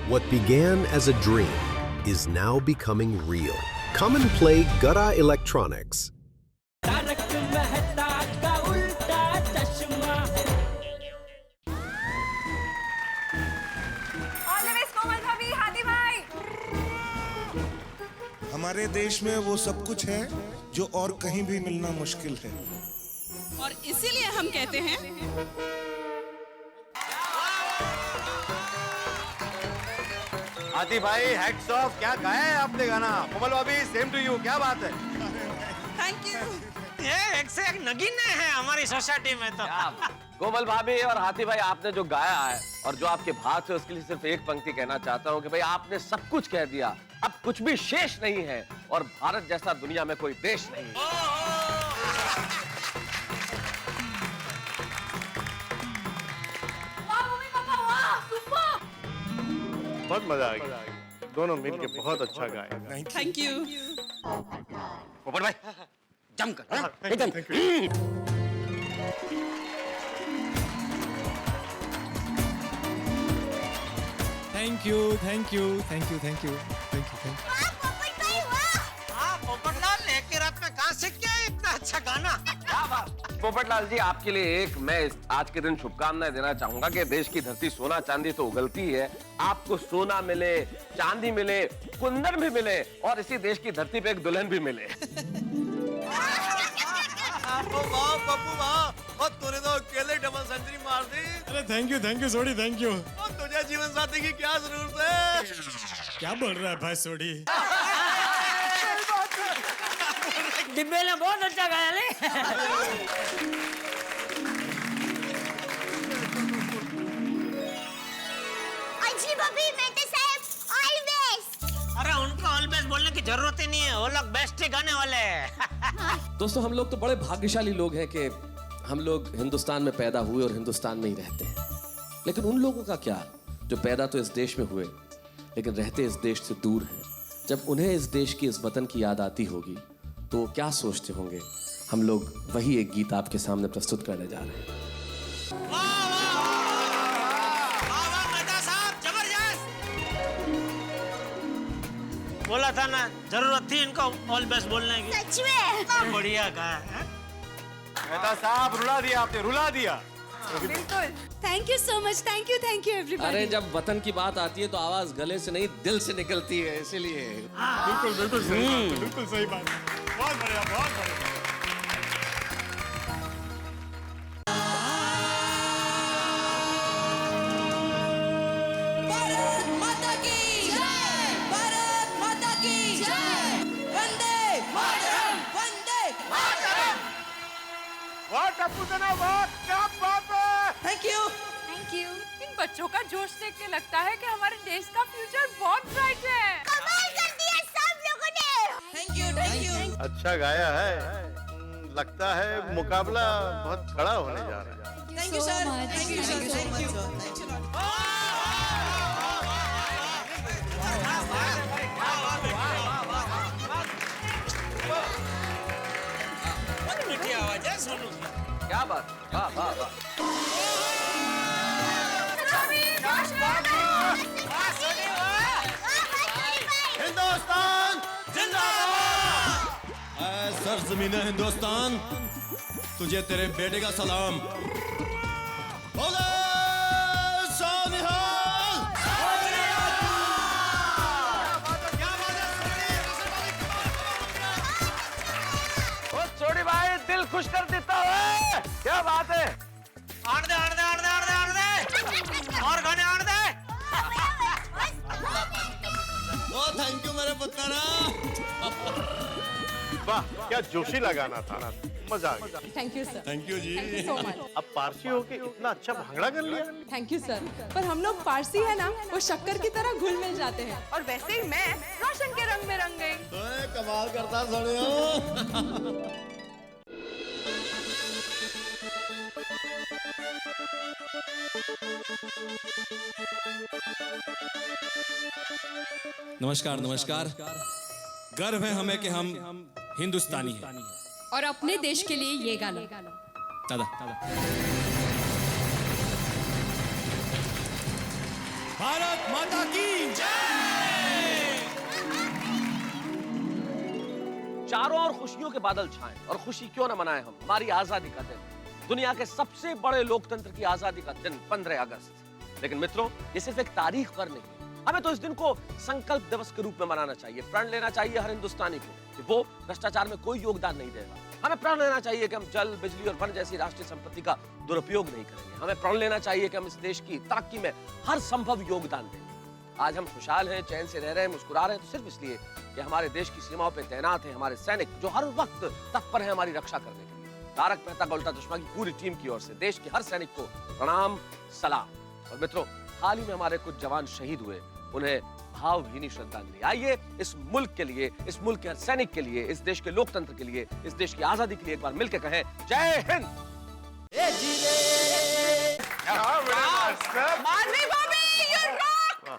What began as a dream is now becoming real. Come and play Gada Electronics. हमारे देश में वो सब कुछ है जो और कहीं भी मिलना मुश्किल है, और इसीलिए हम कहते हैं हाथी भाई, हैट्स ऑफ, क्या गाया है आपने गाना। कोमल भाभी, सेम टू यू, क्या बात है। Thank you. ये एक से एक नगीने हैं हमारी सोसाइटी में तो। कोमल भाभी और हाथी भाई, आपने जो गाया है और जो आपके भाव से, उसके लिए सिर्फ एक पंक्ति कहना चाहता हूँ कि भाई आपने सब कुछ कह दिया, अब कुछ भी शेष नहीं है और भारत जैसा दुनिया में कोई देश नहीं है। बहुत मजा आ गया, दोनों मिलके बहुत अच्छा गाए। Thank you. पोपट भाई जमकर एकदम। Thank you thank you thank you thank you thank you thank you. Popatlal, एक ही रात में कहाँ सीख गया इतना अच्छा गाना। क्या बात। पोपटलाल जी, आपके लिए एक मैं आज के दिन शुभकामनाएं देना चाहूंगा कि देश की धरती सोना चांदी तो उगलती है, आपको सोना मिले, चांदी मिले, कुंदन भी मिले और इसी देश की धरती पे एक दुल्हन भी मिले। वाह पप्पू वाह, और तूने तो अकेले डबल सेंचुरी मार दी। अरे थैंक यू सोडी थैंक यू। और तुझे जीवन साथी की क्या जरूरत है। क्या बोल रहा है भाई सोडी। डिब्बे ने बहुत अच्छा गाया ले। अच्छी बबी, मेटे साहब, ऑल बेस्ट। अरे उनको ऑल बेस्ट बोलने की जरूरत ही नहीं है, वो लोग बेस्ट ही गाने वाले हैं। दोस्तों, हम लोग तो बड़े भाग्यशाली लोग हैं कि हम लोग हिंदुस्तान में पैदा हुए और हिंदुस्तान में ही रहते हैं। लेकिन उन लोगों का क्या जो पैदा तो इस देश में हुए लेकिन रहते इस देश से दूर हैं। जब उन्हें इस देश की, इस वतन की याद आती होगी तो वो क्या सोचते होंगे। हम लोग वही एक गीत आपके सामने प्रस्तुत करने जा रहे हैं। बोला था ना, जरूरत थी इनको ऑल बेस्ट बोलने की। सच में बढ़िया गाया है। मेहता साहब, रुला दिया आपने, रुला दिया। बिल्कुल। Thank you so much, thank you everybody. अरे जब वतन की बात आती है तो आवाज गले से नहीं दिल से निकलती है, इसीलिए। बिल्कुल सही बात, बिल्कुल सही बात। बहुत बढ़िया बहुत बढ़िया। भारत माता की जय, भारत माता की जय, वंदे मातरम, वंदे मातरम। वाह टप्पू देना, वाह क्या बात है। Thank you. इन बच्चों का जोश देख के लगता है कि हमारे देश का फ्यूचर बहुत ब्राइट है। कमाल कर दिया सब लोगों ने। Thank you. अच्छा गाया है, लगता है मुकाबला बहुत कड़ा होने जा रहा है। Thank you sir, thank you sir, thank you. मीठी आवाज है सोनू की। क्या बात, वाह वाह वाह। हिंदुस्तान जिंदाबाद। सरजमीने हिंदुस्तान, तुझे तेरे बेटे का सलाम। बोले सोनिहाल। ओ छोड़ी भाई, दिल खुश कर देता है, क्या बात है। आड़ दे और गाने आड़ दे। ओ थैंक यू मेरे पुत्रा। वाह क्या जोशीला गाना था, मजा आ गया। Thank you sir. Thank you जी। So much. अब पारसी होके इतना अच्छा भांगड़ा कर लिया। Thank you sir. पर हम लोग पारसी है ना, वो शक्कर की तरह घुल मिल जाते हैं। और वैसे ही मैं रोशन के रंग में रंग गई। ओए कमाल करता सोनिया। नमस्कार नमस्कार। गर्व है हमें कि हम हिंदुस्तानी हैं और अपने देश के लिए ये गाना। दादा भारत माता की चारों ओर खुशियों के बादल छाएं। और खुशी क्यों न मनाएं हम, हमारी आजादी का दिन, दुनिया के सबसे बड़े लोकतंत्र की आजादी का दिन 15 अगस्त। लेकिन मित्रों, ये सिर्फ एक तारीख पर नहीं, हमें तो इस दिन को संकल्प दिवस के रूप में मनाना चाहिए। प्रण लेना चाहिए हर हिंदुस्तानी को कि वो भ्रष्टाचार में कोई योगदान नहीं देगा। हमें प्रण लेना चाहिए कि हम जल, बिजली और वन जैसी राष्ट्रीय संपत्ति का दुरुपयोग नहीं करेंगे। हमें प्रण लेना चाहिए कि हम इस देश की तरक्की में हर संभव योगदान देंगे। आज हम खुशहाल हैं, चैन से रह रहे हैं, मुस्कुरा रहे हैं तो सिर्फ इसलिए कि हमारे देश की सीमाओं पर तैनात हैं हमारे सैनिक, जो हर वक्त तत्पर हैं हमारी रक्षा करने के लिए। तारक मेहता का उल्टा चश्मा की पूरी टीम की ओर से देश के हर सैनिक को प्रणाम, सलाम। और मित्रों, हाल ही में हमारे कुछ जवान शहीद हुए, उन्हें भावभीनी श्रद्धांजलि। आइए इस मुल्क के लिए, इस मुल्क के हर सैनिक के लिए, इस देश के लोकतंत्र के लिए, इस देश की आजादी के लिए एक बार मिलकर कहें जय हिंद। माधवी भाभी, you rock!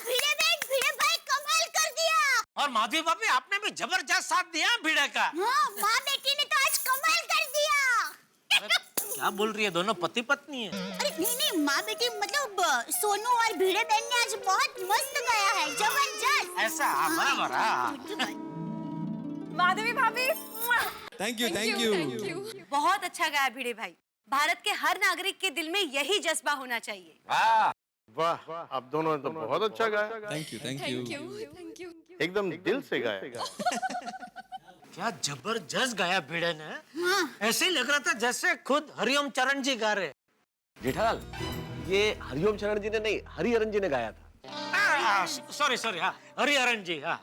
भिड़े भाई कमाल कर दिया। और माधवी भाभी आपने भी जबरदस्त साथ दिया भिड़े का। हाँ, माँ बेटी ने तो आज कमाल कर दिया। क्या बोल रही है, दोनों पति पत्नी है? अरे नहीं, माँ बेटी मतलब सोनू और भिड़े बहन ने आज बहुत मस्त गाया है, जबरदस्त। ऐसा? बराबर। माधवी भाभी, थैंक यू। बहुत अच्छा गाया भिड़े भाई। भारत के हर नागरिक के दिल में यही जज्बा होना चाहिए। वाह, आप दोनों ने तो बहुत अच्छा गाया। Thank you. एकदम दिल से गाया। क्या जबरदस्त गाया भिड़े ने। ऐसे ही लग रहा था जैसे खुद हरिओम चरण जी गा रहे। जेठालाल, ये हरिओम चरण जी ने नहीं, हरिहरन जी ने गाया था। सॉरी, हाँ, हरिहरन जी। हाँ,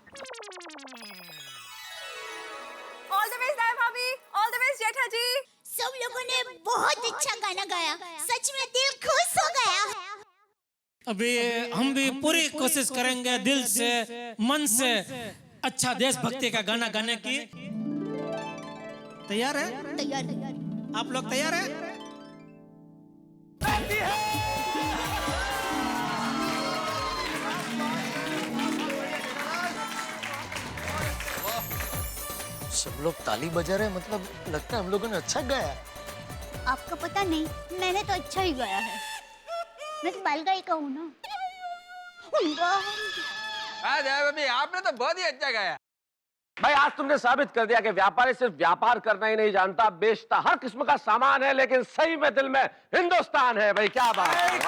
ऑल द बेस्ट दाई भाभी, ऑल द बेस्ट जेठा जी। सब लोगों ने बहुत अच्छा गाना गाया, सच में दिल खुश हो गया। अभी हम भी पूरी कोशिश करेंगे दिल से, मन से अच्छा देशभक्ति का गाना गाने की। तैयार है? तैयार। आप लोग तैयार है? सब लोग ताली बजा रहे हैं, मतलब लगता है हम लोगों ने अच्छा गाया। आपको पता नहीं, मैंने तो अच्छा ही गाया है। मैं तो बाल गायिका हूँ ना। आपने तो बहुत ही अच्छा गाया भाई। आज तुमने साबित कर दिया कि व्यापारी सिर्फ व्यापार करना ही नहीं जानता, बेचता हर किस्म का सामान है, लेकिन सही में दिल में हिंदुस्तान है। भाई क्या बात है।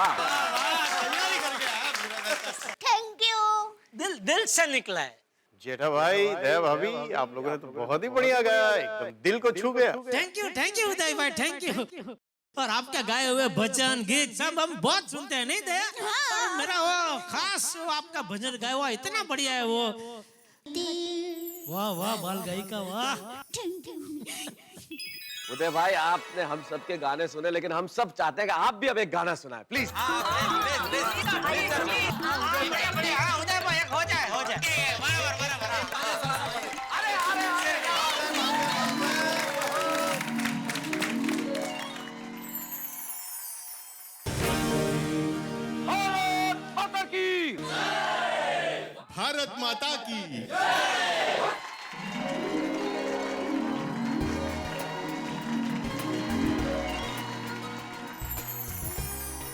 Thank you. दिल से निकला है। जेठा भाई, दया भाभी, आप लोगों ने तो बहुत ही बढ़िया गाया, एकदम दिल को छू गया। थैंक यू उदय भाई, थैंक यू। और आपका गाए हुए भजन गीत सब हम बहुत सुनते हैं, नहीं दया? और मेरा वो खास वो आपका भजन गाया हुआ इतना बढ़िया है वो। वाह बाल गायिका, वाह। उदय भाई, आपने हम सबके गाने सुने, लेकिन हम सब चाहते हैं कि आप भी अब एक गाना सुनाएं, प्लीज। उदय भाई, हो जाए। भारत माता की।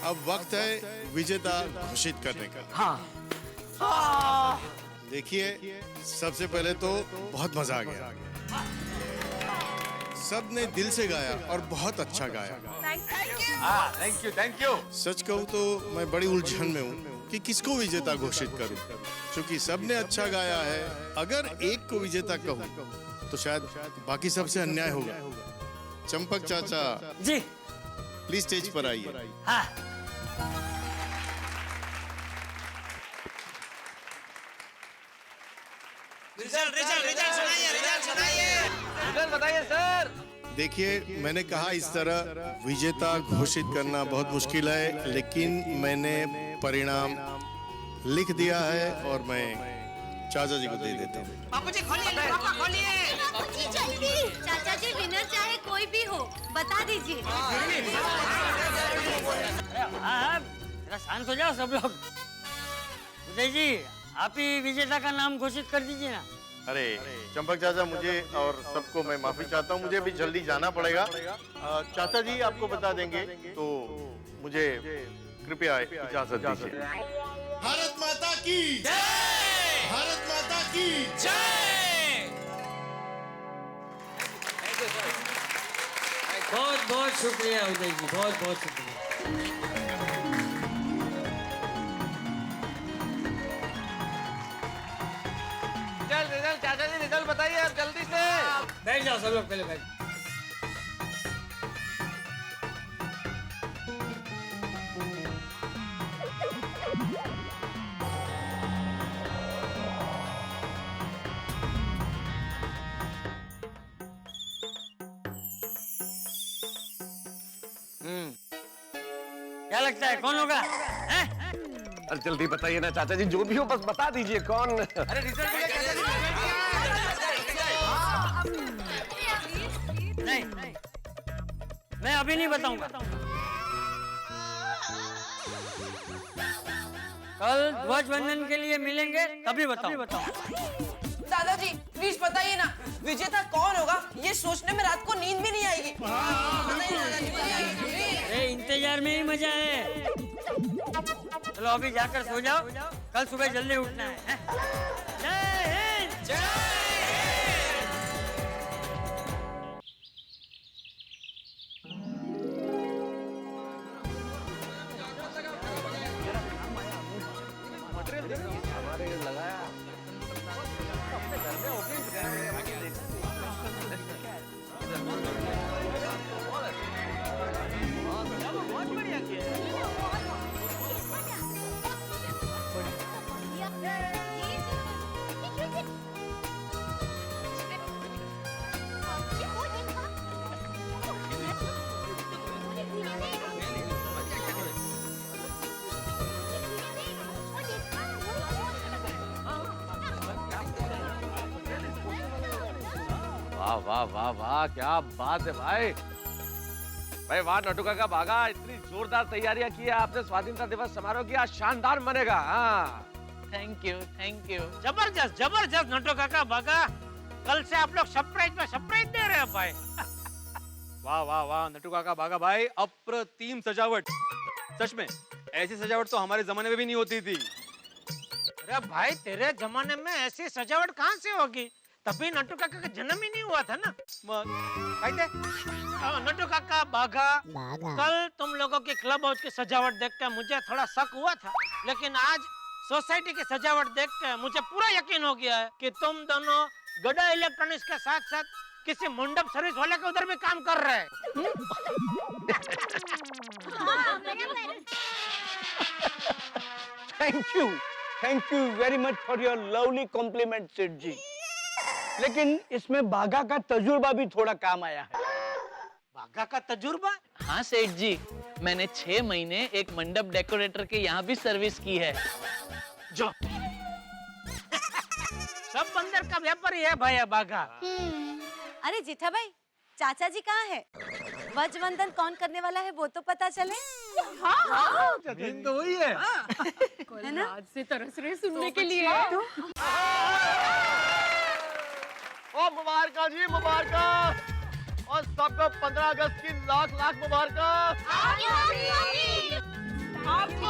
अब वक्त है विजेता घोषित करने का। हाँ। देखिए, सबसे पहले तो बहुत मजा आ गया, सब ने दिल से गाया और बहुत अच्छा गाया। Thank you. सच कहूँ तो मैं बड़ी उलझन में हूँ कि किसको विजेता घोषित करूं, क्योंकि सबने अच्छा गाया है। अगर एक को विजेता कहूं तो शायद बाकी सबसे अन्याय होगा। चंपक चाचा जी, प्लीज स्टेज पर आइए। हाँ। रिजल्ट सुनाइए। रिजल्ट बताइए सर। देखिए, मैंने कहा इस तरह विजेता घोषित करना बहुत मुश्किल है, लेकिन मैंने परिणाम लिख दिया है और मैं चाचा जी को दे देता हूँ। बापू जी खोलिए, पापा खोलिए। बापू जी जल्दी। चाचा जी, विनर चाहे कोई भी हो, बता दीजिए। हाँ, जरा शांत हो जाओ सब लोग। उदय जी, आप ही विजेता का नाम घोषित कर दीजिए ना। अरे चंपक चाचा, मुझे और सबको मैं माफी चाहता हूँ, मुझे अभी जल्दी जाना पड़ेगा। चाचा जी आपको बता देंगे, तो मुझे कृपया इजाजत दीजिए। भारत माता की जय। भारत माता की जय। बहुत बहुत शुक्रिया उदय जी, बहुत बहुत शुक्रिया। रिजल्ट चाचा जी, रिजल्ट बताइए आप जल्दी से। बैठ जाओ सब लोग, पहले बैठ। क्या लगता है कौन होगा? अरे जल्दी बताइए ना चाचा जी, जो भी हो बस बता दीजिए कौन। अरे रिजल्ट नहीं, मैं अभी नहीं बताऊंगा। कल ध्वज वंदन के लिए मिलेंगे तभी बताऊं। दादाजी प्लीज बताइए ना, विजेता कौन होगा? ये सोचने में रात को नींद भी नहीं आएगी। बताइए दादाजी, बताइए। अरे इंतजार में ही मजा है। चलो अभी जाकर सो जाओ, कल सुबह जल्दी उठना है। जय हिंद। जय वाह वाह वाह वाह, क्या बात है भाई। भाई वाह नटुका का भागा, इतनी जोरदार तैयारियां की है आपने स्वाधीनता दिवस समारोह की, आज शानदार मनेगा। हाँ थैंक यू, थैंक यू। जबरदस्त जबरदस्त नटुका का भागा। कल से आप लोग सरप्राइज में सरप्राइज दे रहे हैं भाई। वाह वाह वाह नटुका का भागा भाई, अप्रतिम सजावट। सच में ऐसी सजावट तो हमारे जमाने में भी नहीं होती थी। अरे भाई तेरे जमाने में ऐसी सजावट कहाँ से होगी? तभी नट्टू काका का जन्म ही नहीं हुआ था ना। नट्टू काका बाघा, कल तुम लोगों के क्लब हाउस की सजावट देख के मुझे थोड़ा शक हुआ था, लेकिन आज सोसाइटी की सजावट देख के मुझे पूरा यकीन हो गया है कि तुम दोनों गड़ा इलेक्ट्रॉनिक्स के साथ साथ किसी मंडप सर्विस वाले के उधर भी काम कर रहे हैं। Thank you very much for your lovely complement सेठ जी। लेकिन इसमें बाघा का तजुर्बा भी थोड़ा काम आया है। बाघा का तजुर्बा? हाँ सेठ जी, मैंने 6 महीने एक मंडप डेकोरेटर के यहाँ भी सर्विस की है। जो सब बंदर का व्यापारी है भाई बाघा। अरे जेठा भाई, चाचा जी कहाँ है? ध्वज वंदन कौन करने वाला है वो तो पता चले। हाँ, दिन तो वही है। है ना? आज से तरस रहे सुनने के लिए। ओ मुबारका जी, मुबारका, और सबको 15 अगस्त की लाख लाख मुबारका। आपको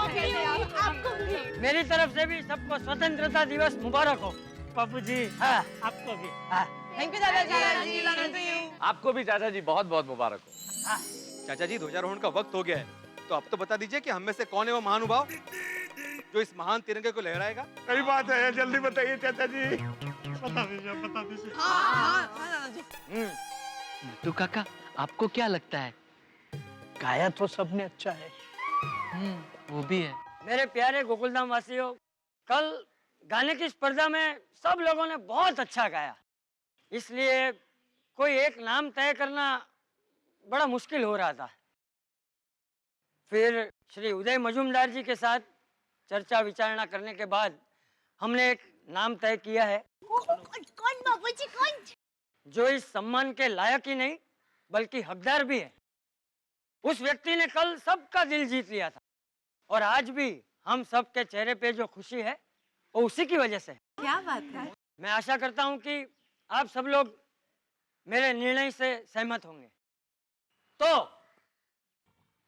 भी। मेरी तरफ से भी सबको स्वतंत्रता दिवस मुबारक हो। पप्पू जी, हाँ, आपको भी। हाँ। थैंक यू दादाजी। आपको भी चाचा जी बहुत बहुत मुबारक हो। हाँ। चाचा जी ध्वजारोहण का वक्त हो गया है, तो अब तो बता दीजिए कि हम में से कौन है वो महानुभाव जो इस महान तिरंगे को लहराएगा। सही बात है, जल्दी बताइए चाचा जी। बता दीजिए, बता दीजिए। नट्टू काका, आपको क्या लगता है? गाया तो सबने अच्छा है। वो भी है। मेरे प्यारे गोकुलधाम वासियों, कल गाने की स्पर्धा में सब लोगों ने बहुत अच्छा गाया, इसलिए कोई एक नाम तय करना बड़ा मुश्किल हो रहा था। फिर श्री उदय मजूमदार जी के साथ चर्चा विचारणा करने के बाद हमने एक नाम तय किया है। कौन बाबूजी, कौन? जो इस सम्मान के लायक ही नहीं बल्कि हकदार भी है। उस व्यक्ति ने कल सबका दिल जीत लिया था, और आज भी हम सबके चेहरे पे जो खुशी है वो उसी की वजह से। क्या बात है? मैं आशा करता हूं कि आप सब लोग मेरे निर्णय से सहमत होंगे। तो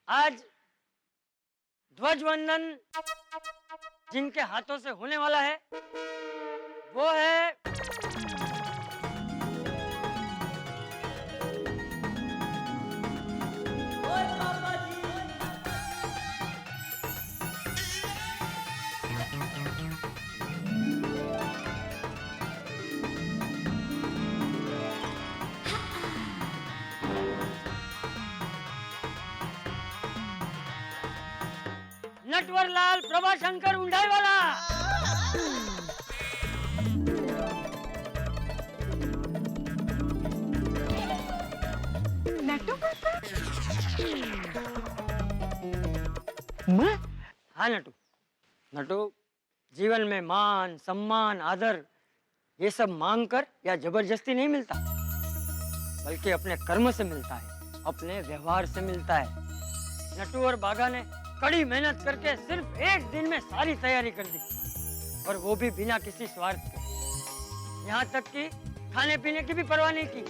आज ध्वज वंदन जिनके हाथों से होने वाला है वो है नटवरलाल प्रभाशंकर उंडाईवाला। नट्टू मैं? हाँ नटू। नटू, जीवन में मान, सम्मान, आदर ये सब मांग कर या जबरदस्ती नहीं मिलता, बल्कि अपने कर्म से मिलता है, अपने व्यवहार से मिलता है। नटू और बागा ने कड़ी मेहनत करके सिर्फ एक दिन में सारी तैयारी कर दी, और वो भी बिना किसी स्वार्थ के। यहाँ तक कि खाने पीने की भी परवाह नहीं की।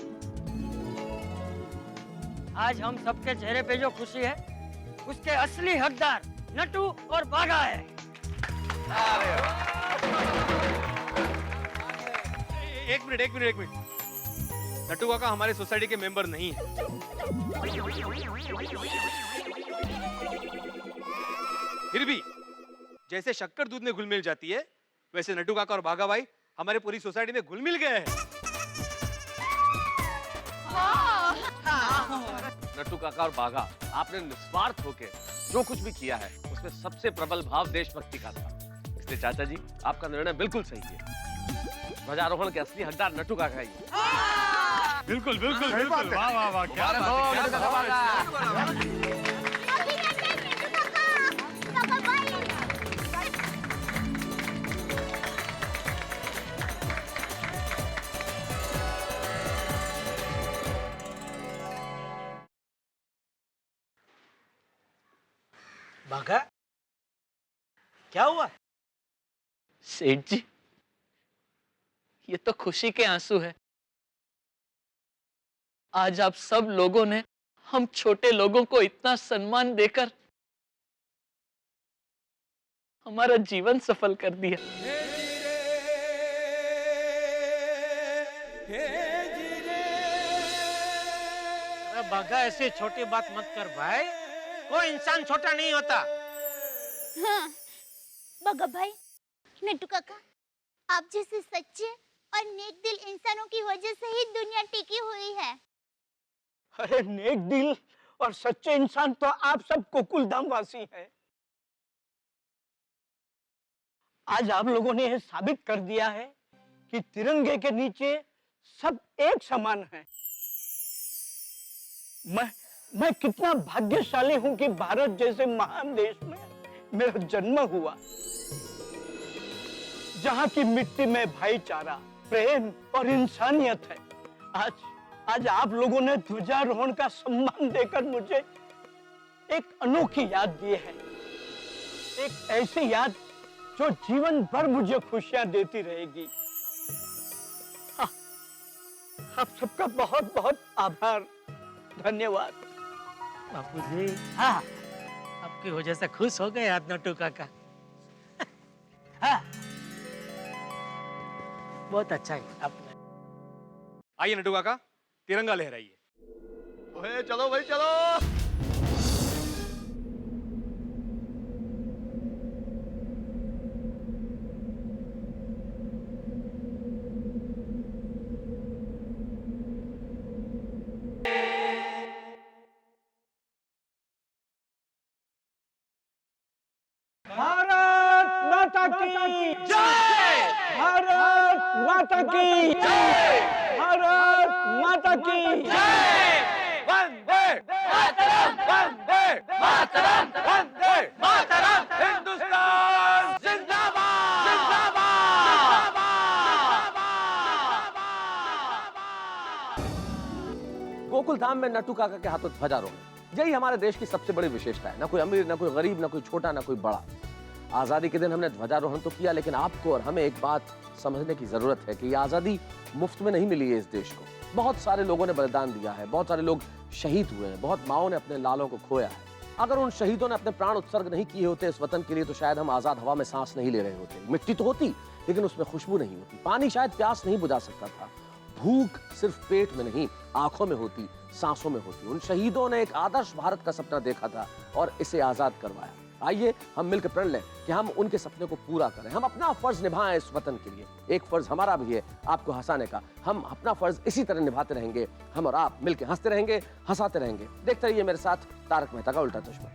आज हम सबके चेहरे पे जो खुशी है, उसके असली हकदार नटू और बागा है। एक मिनट। नट्टू काका हमारे सोसाइटी के मेंबर नहीं है। फिर भी जैसे शक्कर दूध में घुल मिल जाती है, वैसे नट्टू काका और बागा भाई हमारे पूरी सोसाइटी में घुल मिल गए हैं। नट्टू काका और बागा, आपने निस्वार्थ होकर जो कुछ भी किया है उसमें सबसे प्रबल भाव देशभक्ति का था। इसलिए चाचा जी, आपका निर्णय बिल्कुल सही है। ध्वजारोहण के असली हकदार नट्टू काका ही है। बिल्कुल। वाह क्या बागा, क्या हुआ? सेठ जी, ये तो खुशी के आंसू है। आज आप सब लोगों ने हम छोटे लोगों को इतना सम्मान देकर हमारा जीवन सफल कर दिया। अरे बागा, ऐसे छोटी बात मत कर भाई, कोई इंसान छोटा नहीं होता। हाँ, बागा भाई, नट्टू काका, आप जैसे सच्चे और नेक दिल इंसानों की वजह से ही दुनिया टिकी हुई है। अरे नेक दिल और सच्चे इंसान तो आप सब गोकुलधाम वासी हैं। आज आप लोगों ने यह साबित कर दिया है कि तिरंगे के नीचे सब एक समान हैं। मैं कितना भाग्यशाली हूं कि भारत जैसे महान देश में मेरा जन्म हुआ, जहां की मिट्टी में भाईचारा, प्रेम और इंसानियत है। आज आप लोगों ने ध्वजारोहण का सम्मान देकर मुझे एक अनोखी याद दी है, एक ऐसी याद जो जीवन भर मुझे खुशियां देती रहेगी। हाँ, आप सबका बहुत बहुत आभार, धन्यवाद। बापूजी, हाँ, आपकी वजह से खुश हो गए आज नट्टू काका। हाँ, बहुत अच्छा है आपने। आइए नट्टू काका, तिरंगा लहराइए। ओए चलो भाई चलो। भारत माता की जय! भारत माता की जय! भारत माता की जय! वंदे मातरम, वंदे मातरम, वंदे मातरम। हिंदुस्तान जिंदाबाद, जिंदाबाद, जिंदाबाद। गोकुल धाम में नट्टू काका के हाथों ध्वजारोहण, यही हमारे देश की सबसे बड़ी विशेषता है। ना कोई अमीर, ना कोई गरीब, ना कोई छोटा, ना कोई बड़ा। आजादी के दिन हमने ध्वजारोहण तो किया, लेकिन आपको और हमें एक बात समझने की जरूरत है कि ये आजादी मुफ्त में नहीं मिली है इस देश को। बहुत सारे लोगों ने बलिदान दिया है, बहुत सारे लोग शहीद हुए हैं, बहुत माओं ने अपने लालों को खोया है। अगर उन शहीदों ने अपने प्राण उत्सर्ग नहीं किए होते इस वतन के लिए, तो शायद हम आजाद हवा में सांस नहीं ले रहे होते। मिट्टी तो होती, लेकिन उसमें खुशबू नहीं होती। पानी शायद प्यास नहीं बुझा सकता था। भूख सिर्फ पेट में नहीं, आंखों में होती, सांसों में होती। उन शहीदों ने एक आदर्श भारत का सपना देखा था और इसे आजाद करवाया। आइए हम मिलकर प्रण लें कि हम उनके सपने को पूरा करें। हम अपना फर्ज निभाएं इस वतन के लिए। एक फर्ज हमारा भी है आपको हंसाने का। हम अपना फर्ज इसी तरह निभाते रहेंगे। हम और आप मिलकर हंसते रहेंगे, हंसाते रहेंगे। देखते रहिए मेरे साथ तारक मेहता का उल्टा चश्मा।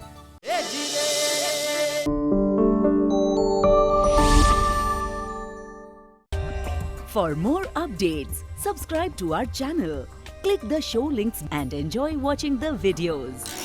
For more updates, subscribe to our channel, click the show links and enjoy watching the videos.